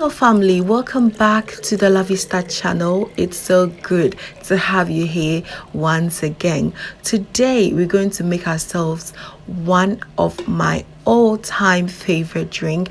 Hello family, welcome back to the La Vista channel. It's so good to have you here once again. Today we're going to make ourselves one of my all-time favorite drink,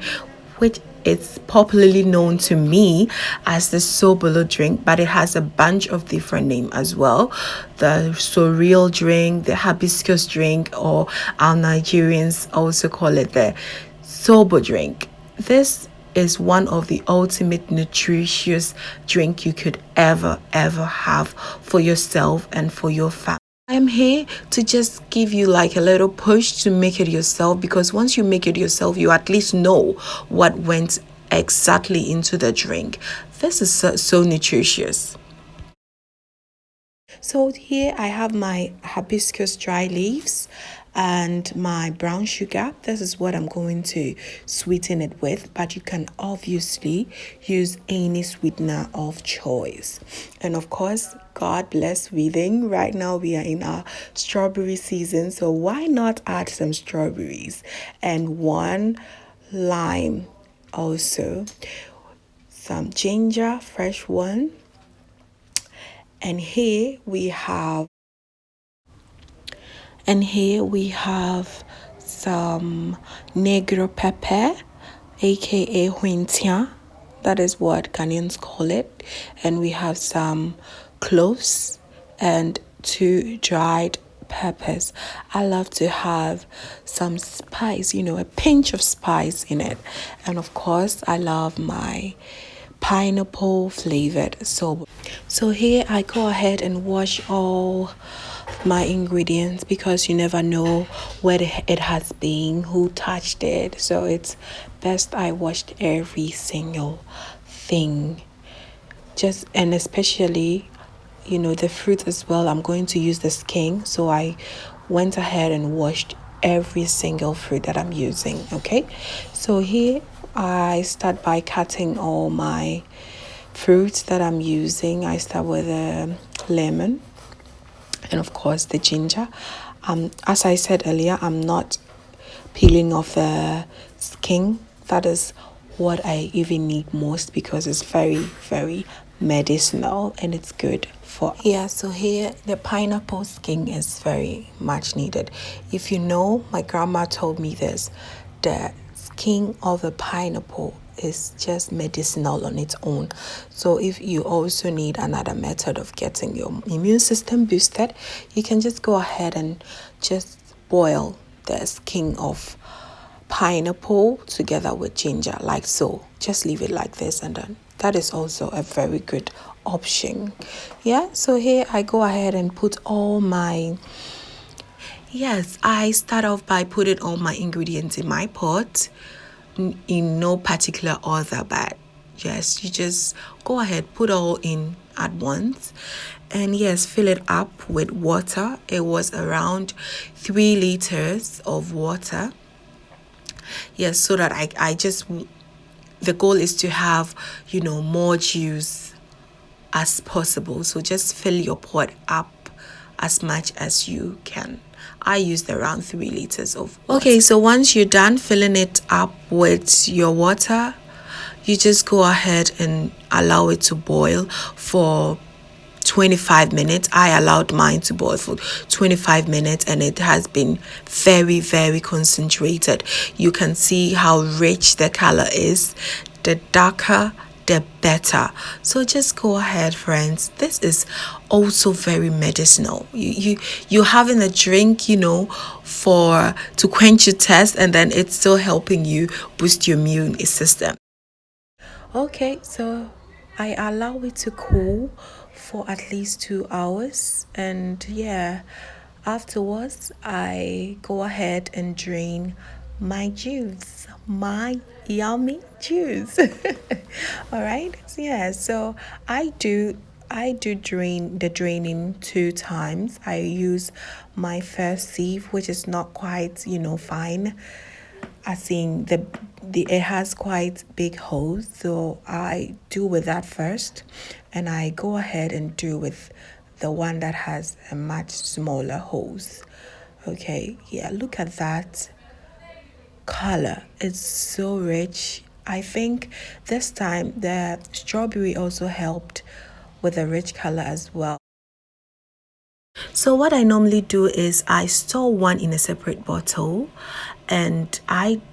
which is popularly known to me as the Sobolo drink, but it has a bunch of different names as well. The surreal drink, the hibiscus drink, or our Nigerians also call it the Sobo drink. This is one of the ultimate nutritious drink you could ever have for yourself and for your family. I'm here to just give you like a little push to make it yourself, because once you make it yourself, you at least know what went exactly into the drink. This is so nutritious. So here I have my hibiscus dry leaves and my brown sugar. This is what I'm going to sweeten it with, but you can obviously use any sweetener of choice. And of course, God bless weeding. Right now we are in our strawberry season, so why not add some strawberries and one lime, also some ginger, fresh one. And here we have some negro pepper, aka hwintia. That is what Ghanaians call it. And we have some cloves and 2 dried peppers. I love to have some spice, a pinch of spice in it. And of course, I love my pineapple flavored soap. So here I go ahead and wash all my ingredients, because you never know where it has been, who touched it. So it's best I washed every single thing. And especially, the fruit as well. I'm going to use the skin. So I went ahead and washed every single fruit that I'm using. Okay. So here I start by cutting all my fruits that I'm using. I start with the lemon and of course the ginger. As I said earlier, I'm not peeling off the skin. That is what I even need most, because it's very medicinal and it's good for. Yeah, so here the pineapple skin is very much needed. If you know, my grandma told me this, the skin of the pineapple is just medicinal on its own. So if you also need another method of getting your immune system boosted, you can just go ahead and just boil the skin of pineapple together with ginger, like so. Just leave it like this, and then that is also a very good option. Yeah, so here I go ahead and put all my I start off by putting all my ingredients in my pot in no particular order, but yes, you just go ahead, put all in at once, and yes, fill it up with water. It was around 3 liters of water. Yes, so that I just, the goal is to have more juice as possible. So just fill your pot up as much as you can. I used around 3 liters of water. Okay, so once you're done filling it up with your water, you just go ahead and allow it to boil for 25 minutes. I allowed mine to boil for 25 minutes, and it has been very concentrated. You can see how rich the color is. The darker the better. So just go ahead, friends. This is also very medicinal. You're having a drink, for to quench your thirst, and then it's still helping you boost your immune system. Okay, so I allow it to cool for at least 2 hours, and afterwards I go ahead and drain my juice, my yummy juice. All right, so I do draining 2 times. I use my first sieve, which is not quite fine, as in the it has quite big holes, so I do with that first, and I go ahead and do with the one that has a much smaller holes. Okay, look at that color. It's so rich. I think this time the strawberry also helped with the rich color as well. So what I normally do is I store one in a separate bottle, and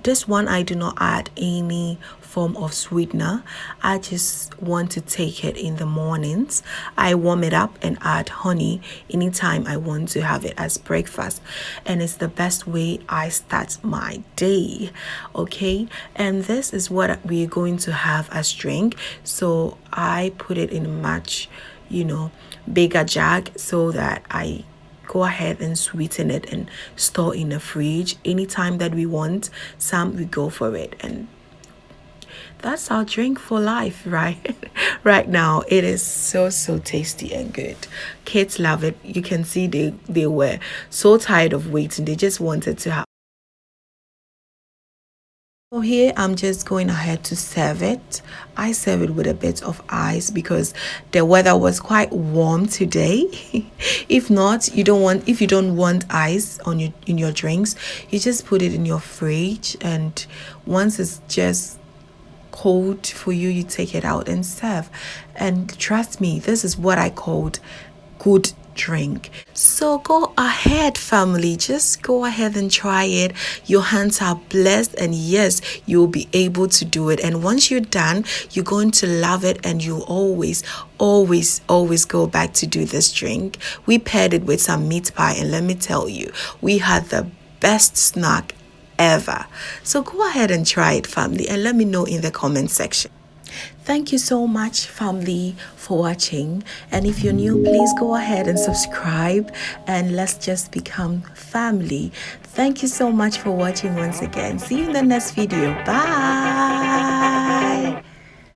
this one I do not add any form of sweetener. I just want to take it in the mornings. I warm it up and add honey anytime I want to have it as breakfast, and it's the best way I start my day. Okay, and this is what we're going to have as drink. So I put it in a much bigger jug so that I go ahead and sweeten it and store in the fridge. Anytime that we want some, we go for it. And that's our drink for life, right? Right now, it is so tasty and good. Kids love it. You can see they were so tired of waiting. They just wanted to have. So here I'm just going ahead to serve it. I serve it with a bit of ice because the weather was quite warm today. If not, if you don't want ice on in your drinks, you just put it in your fridge, and once it's just cold for you, you take it out and serve. And trust me, this is what I called good drink. So go ahead, family, just go ahead and try it. Your hands are blessed, and yes, you'll be able to do it. And once you're done, you're going to love it, and you always go back to do this drink. We paired it with some meat pie, and let me tell you, we had the best snack ever. So go ahead and try it, family, and let me know in the comment section. Thank you so much, family, for watching. And if you're new, please go ahead and subscribe, and let's just become family. Thank you so much for watching once again. See you in the next video. Bye.